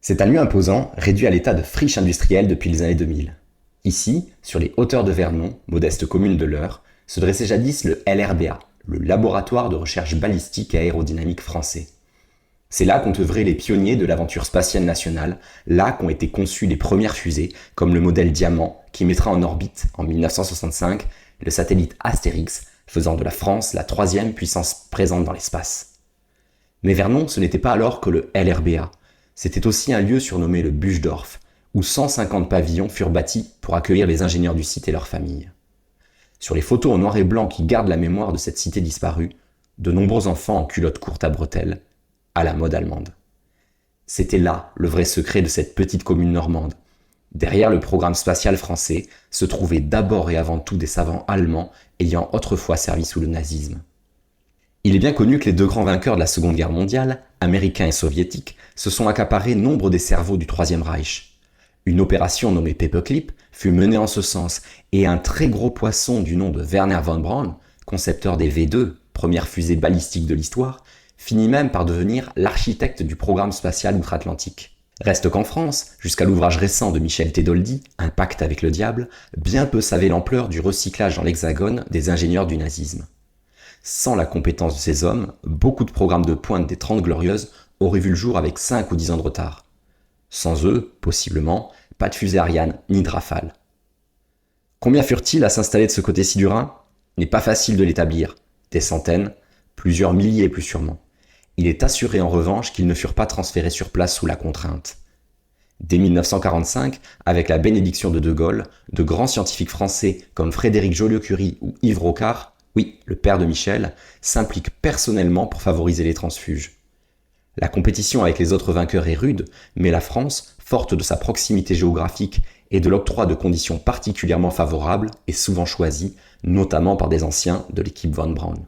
C'est un lieu imposant, réduit à l'état de friche industrielle depuis les années 2000. Ici, sur les hauteurs de Vernon, modeste commune de l'Eure, se dressait jadis le LRBA, le Laboratoire de recherche balistique et aérodynamique français. C'est là qu'ont œuvré les pionniers de l'aventure spatiale nationale, là qu'ont été conçues les premières fusées, comme le modèle Diamant, qui mettra en orbite, en 1965, le satellite Astérix, faisant de la France la troisième puissance présente dans l'espace. Mais Vernon, ce n'était pas alors que le LRBA. C'était aussi un lieu surnommé le Buchdorf, où 150 pavillons furent bâtis pour accueillir les ingénieurs du site et leurs familles. Sur les photos en noir et blanc qui gardent la mémoire de cette cité disparue, de nombreux enfants en culottes courtes à bretelles, à la mode allemande. C'était là le vrai secret de cette petite commune normande. Derrière le programme spatial français se trouvaient d'abord et avant tout des savants allemands ayant autrefois servi sous le nazisme. Il est bien connu que les deux grands vainqueurs de la Seconde Guerre mondiale, américains et soviétiques, se sont accaparés nombre des cerveaux du Troisième Reich. Une opération nommée Paperclip fut menée en ce sens, et un très gros poisson du nom de Werner von Braun, concepteur des V2, première fusée balistique de l'histoire, finit même par devenir l'architecte du programme spatial outre-Atlantique. Reste qu'en France, jusqu'à l'ouvrage récent de Michel Tedoldi, Un pacte avec le diable, bien peu savaient l'ampleur du recyclage dans l'Hexagone des ingénieurs du nazisme. Sans la compétence de ces hommes, beaucoup de programmes de pointe des 30 Glorieuses auraient vu le jour avec 5 ou 10 ans de retard. Sans eux, possiblement, pas de fusée Ariane ni de Rafale. Combien furent-ils à s'installer de ce côté-ci du Rhin ? N'est pas facile de l'établir. Des centaines, plusieurs milliers plus sûrement. Il est assuré en revanche qu'ils ne furent pas transférés sur place sous la contrainte. Dès 1945, avec la bénédiction de De Gaulle, de grands scientifiques français comme Frédéric Joliot-Curie ou Yves Rocard, oui, le père de Michel, s'implique personnellement pour favoriser les transfuges. La compétition avec les autres vainqueurs est rude, mais la France, forte de sa proximité géographique et de l'octroi de conditions particulièrement favorables, est souvent choisie, notamment par des anciens de l'équipe von Braun.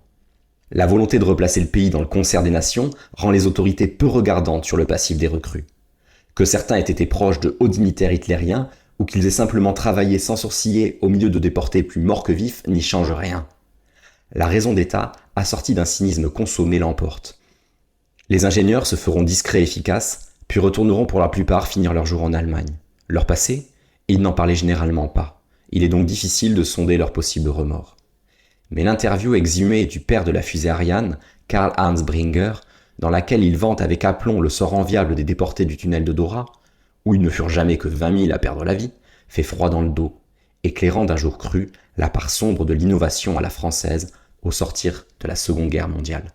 La volonté de replacer le pays dans le concert des nations rend les autorités peu regardantes sur le passif des recrues. Que certains aient été proches de hauts dignitaires hitlériens ou qu'ils aient simplement travaillé sans sourciller au milieu de déportés plus morts que vifs n'y change rien. La raison d'État, assortie d'un cynisme consommé, l'emporte. Les ingénieurs se feront discrets et efficaces, puis retourneront pour la plupart finir leur jour en Allemagne. Leur passé ? Ils n'en parlaient généralement pas. Il est donc difficile de sonder leurs possibles remords. Mais l'interview exhumée du père de la fusée Ariane, Karl-Heinz Bringer, dans laquelle il vante avec aplomb le sort enviable des déportés du tunnel de Dora, où ils ne furent jamais que 20 000 à perdre la vie, fait froid dans le dos, éclairant d'un jour cru la part sombre de l'innovation à la française au sortir de la Seconde Guerre mondiale.